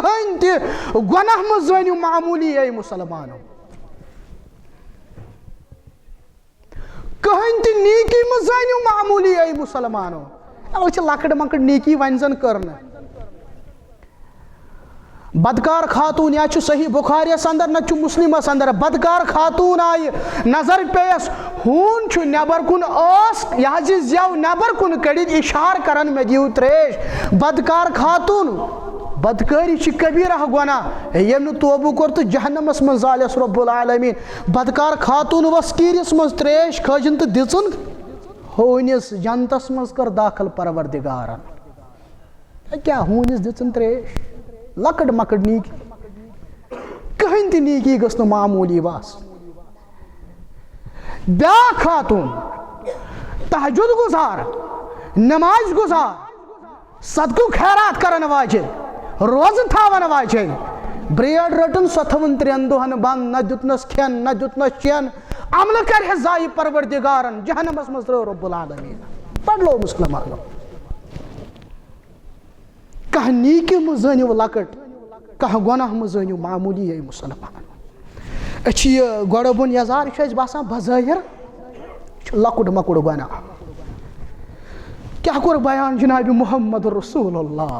کہین تہ گناہ مہ زٲنِو معمولی اے مسلمانو، کہین تہ نیکی مہ زٲنِو معمولی اے مسلمانو. اوے چھ لکڑ مکڑ نیکی ون زن کرنا. بدکار خاتون یا چھ صحیح بخاریس اندر نہ چھ مسلمس اندر، بدکار خاتون آئی نظر پیس ہون چھ نبر کن اس یہ زیو نبر کن کڑت اشار کرن مے دیو تریش. بدکار خاتون بدکاری چھ کبیرہ گناہ یم نہ توبہ کور تو جہنمس من زالس رب العالمین. بدکار خاتون وس کیرس مز تریش کھجن تو دژن ہونس جنتس مز کر داخل پروردگارن. کیا ہونس دژن تریش لکڑ مکڑ نیکی کہین تہ نیکی گژھ نہ معمولی بس. بیاکھ خاتون تہجد گزار، نماز گزار، صدقہ خیرات کرن واجن، روزہ تھاون واجن، بریڈ رٹن سۄ تھاون 3 دۄہن بند، نہ دیتنس کھین نہ دیتنس چین، عملہ کرِ ضایع پروردگارن، جہنمس منٛز ترٲو رب العالمین. پڑھ لو مسلمانو، کانٛہہ نیکی مہ زٲنِو لکٹ، کانٛہہ گۄناہ مہ زٲنِو معمولی اے مسلمان. أسۍ چھِ یہِ گۄڈٕ بۄن یزار چھُ اَسہِ باسان بظٲہر یہِ چھُ لۄکُٹ مۄکُٹ گۄناہ. کیٛاہ کوٚر بیان جناب محمد رسول اللہ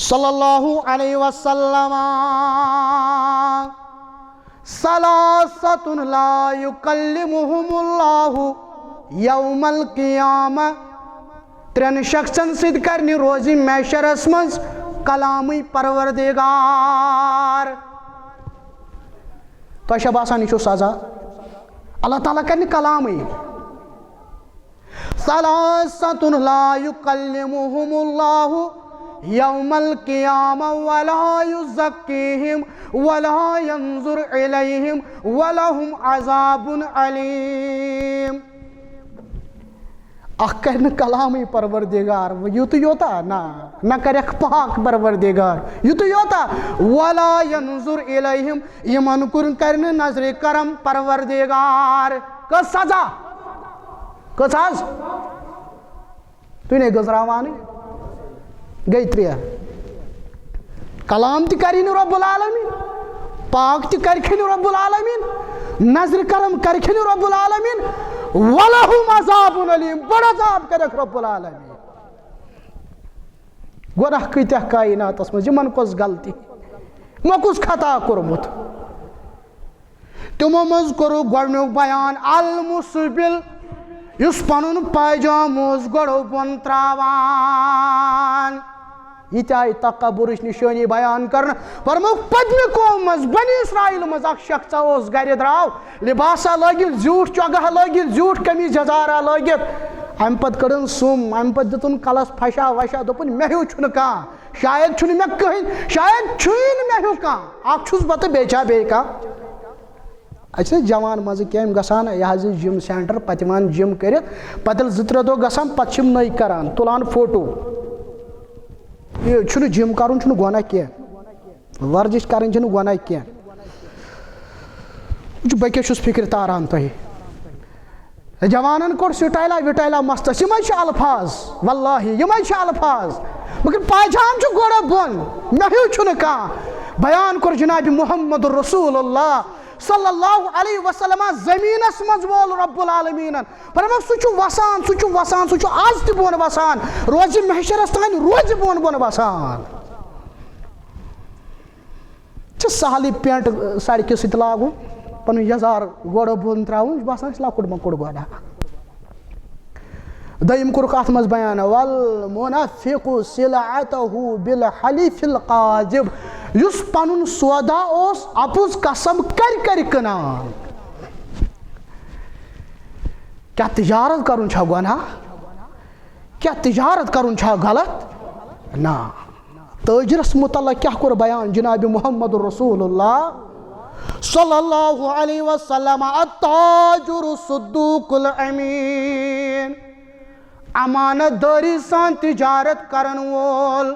صلی اللہ علیہ وسلم؟ ثلاثۃ لا یکلمہم اللہ یوم القیامہ، 3 شخصن سۭتۍ کر نہٕ روزِ میشرس منٛز کلامٕے پروردگار. تۄہہِ چھا باسان یہِ چھُ سزا؟ اللہ تعالیٰ کر نہٕ کلامٕے. ثلاثۃ لا یکلمہم اللہ یوم القیامہ ولا یزکیہم ولا ینظر الیہم ولہم عذاب علیم. اخ کر نہ کلامٕے پروردگار یوت یوتا نہ کرکھ پاک پروردگار یوت یوتا. ولا ینظر الیہم یمن کُن کر نہ نظرِ کرم پروردگار. کس سزا کس حظ تُہۍ نے گٔژھراوانٕے گٔے 3. کلام تہِ کری نہٕ رب العالمین، پاک تہِ کرکھے نہٕ رب العالمین، نظرِ کرم کرکھے نہٕ رب العالمین، وَلَهُمْ عَذَابٌ عَلِيمٌ بڑ عذاب کرکھ رب العالمین. گۄناہ کۭتیاہ کائناتس منٛز یِمن کۄس غلطی یِمو کُس خطا کوٚرمُت. تِمو منٛز کوٚرُکھ گۄڈنیُک بیان المُسبِل یُس پنُن پاجام اوس گۄڈو بۄن ترٛاوان. یہ تہِ آیہِ تکبرٕچ نِشٲنی بیان کرنہٕ. فرمووُکھ پٔتمہِ قومہٕ منٛز بنی اسرائیل منٛز اکھ شخصا اوس گرِ درٛاو لباسا لٲگِتھ زیوٗٹھ چۄگہا لٲگِتھ زیوٗٹھ قمیٖض یزارا لٲگِتھ، امہِ پتہٕ کٔڑٕن سُم، امہِ پتہٕ دِتُن کلس پھشا وشا، دوٚپُن مےٚ ہیوٗ چھُنہٕ کانٛہہ، شاید چھُنہٕ مےٚ کٕہٕنۍ، شاید چھُیی نہٕ مےٚ ہیوٗ کانٛہہ، اکھ چھُس بہٕ تہٕ بیٚیہِ چھا بیٚیہِ کانٛہہ. اَتہِ چھِ جوان مزٕ کیٚمۍ گژھان یہِ حظ یہِ جِم سینٹر، پتہٕ یِوان جِم کٔرِتھ، پتہٕ ییٚلہِ 2-3 دۄہ گژھان پتہٕ چھِ یِم نٔے کران تُلان فوٹو. یہ چھُنہٕ جِم کرُن چھُنہٕ گۄناہ کینٛہہ، ورزش کرٕنۍ چھنہٕ گۄناہ کینٛہہ. بہٕ کیٛاہ چھُس فکرِ تاران تۄہہِ، جوانن کوٚر سٹایلا وٹایلا مستس، یِمے چھِ الفاظ واللہ یِمے چھِ الفاظ، مگر پاجام چھُ گۄڈٕ بۄن، مےٚ ہیوٗ چھُنہٕ کانٛہہ. بیان کوٚر جناب محمد رسول اللہ صلی اللہ علیہ وسلم زمینس منٛز وول رب العالمیٖنن. فرمووُکھ سُہ چھُ وسان، سُہ چھُ وسان، سُہ چھُ آز تہِ بۄن وسان، روزِ محشرس تانۍ روزِ بۄن بۄن وسان. چھِ سہلٕے پینٹ سڑکہِ سۭتۍ لاگُن، پنُن یزار گۄڈٕ بۄن ترٛاوُن، یہِ چھُ باسان اَسہِ لۄکُٹ مۄکُٹ گۄناہ. دوٚیِم کوٚرُکھ اَتھ منٛز بیان وَالمُنَفِقُ صِلعَتَهُ بِالْحَلِفِ الْقَاذِبِ یُس پنُن سودا اوس اپُز قسم کر کر کٕنان. کیا تجارت کرُن چھا گۄناہ؟ کیا تجارت کرُن چھا غلط؟ نہ. تٲجرس متعلق کیا کوٚر بیان جناب محمد رسول اللہ صلی اللہ علیہ وسلم؟ التاجر صدوق الامین، امانت داری سان تجارت کرن وول،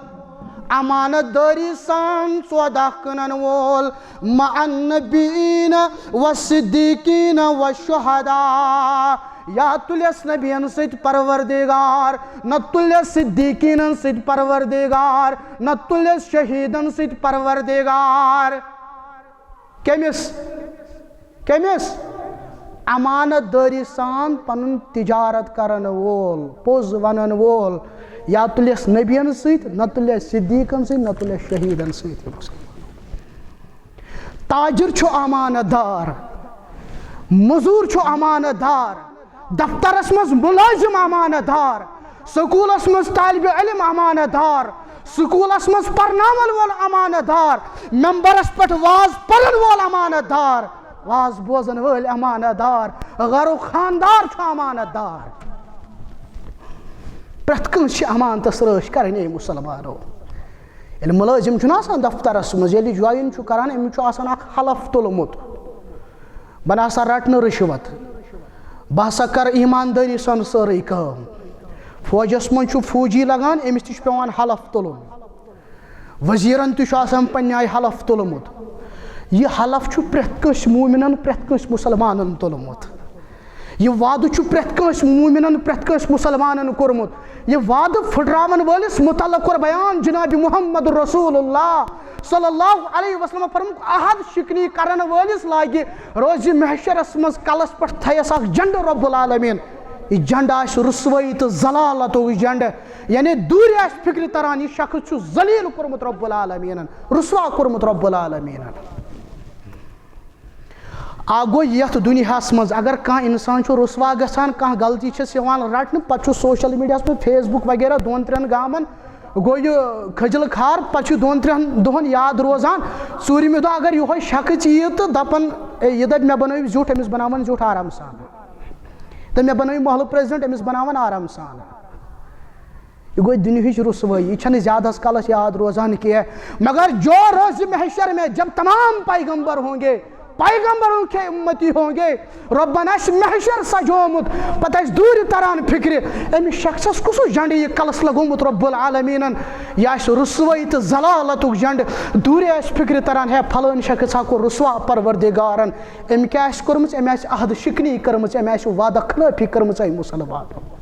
امانت داری سان سودا کنن وول، مع النبیین والصدیقین والشہداء، یا تلیس نبیین سید پروردگار نہ تلیس صدیقین سید پروردگار نہ تلیس شہیدن سید پروردگار کمس امانت داری سان پنن تجارت کرن وول پوز ونن وول یا تلیس نبیین سید نہ تلیس صدیقن سید نہ تلیس شہیدن سید تاجر چھو امانت دار مزور چھو امانت دار دفترس مز ملازم امانت دار سکولس مز طالب علم امانت دار سکولس مز پرناون وول امانت دار ممبرس پٹ واز پرن وول امانت دار واز بوزن وول امانت دار غیر و خاندار چھو امانت دار پرت کنس امانتس رٲچھ کرن اے مسلمانو ییٚلہِ مُلٲزِم چھُنہ آسان دفترس منٛز ییٚلہِ جویِن چھُ کران أمِس چھُ آسان اکھ حلف تُلمُت بہٕ نہ سا رٹنہٕ رِشوت بہٕ ہسا کرٕ ایٖماندٲری سان سٲرٕے کٲم فوجس منٛز چھُ فوجی لگان أمِس تہِ چھُ پیٚوان حلف تُلُن وزیٖرن تہِ چھُ آسان پننہِ آیہِ حلف تُلمُت یہِ حلف چھُ پرٛٮ۪تھ کٲنٛسہِ موٗمِنن پرٛٮ۪تھ کٲنٛسہِ مُسلمانن تُلمُت یہ وعدہ چھُ پرٛٮ۪تھ کٲنٛسہِ موٗمِنن پرٛٮ۪تھ کٲنٛسہِ مُسلمانن کوٚرمُت یہ وعدہ پھٕٹراون وٲلِس متعلق کوٚر بیان جناب محمد رسول اللہ صلی اللہ علیہ وسلم فرموُکھ عہد شکنی کرن وٲلِس لاگہِ روزِ محشرس منٛز کلس پٮ۪ٹھ تھایس اکھ جنڈٕ رۄب العالمیٖن یہ جنڈٕ آسہِ رسوٲیی تہٕ ضلالتُک جنڈٕ یعنی دوٗرِ آسہِ فکرِ تران یہ شخص چھُ ذلیٖل کوٚرمُت رۄب العالمیٖنن رسوا کوٚرمُت رۄب العالمیٖنن گو یتھ دنیاہس مز اگر کانٛہہ انسان چھُ رسوا گژھان کانٛہہ غلطی چھس یوان رٹنہٕ پتہٕ چھُ سوشل میڈیاہس پٮ۪ٹھ فیس بُک وغیرہ دۄن ترٛٮ۪ن گامن گوٚو یہِ کھٔجلہٕ کھار پتہٕ چھُ دۄن ترٛٮ۪ن دۄہن یاد روزان ژوٗرمہِ دۄہ اگر یِہوے شخص ییہِ تہٕ دپان یہِ دپہِ مےٚ بنٲیِو زیُٹھ أمِس بناون زیُٹھ آرام سان تہٕ مےٚ بنٲیِو محلہٕ پریزڈنٹ أمِس بناون آرام سان یہ گوٚو دُنہِچ رسوٲیی یہِ چھنہٕ زیادس کالس یاد روزان کینٛہہ مگر جو روز محشر میں جب تمام پیغمبر ہوں گے پیغمبروں کے امتی ہوں گے ربنا اس محشر سجومت پتہ اس دور تران فکر امس شخصس کسو جنڈ یہ کلس لگومت رب العالمین یا رسوائی تو ضلالت جنڈ دور اس فکر تران ہے پھلان شخص کو رسوا پروردگارن ام کیا کورمت ام عہد شکنی کرمت ام وعدہ خلافی کرمت مسلمان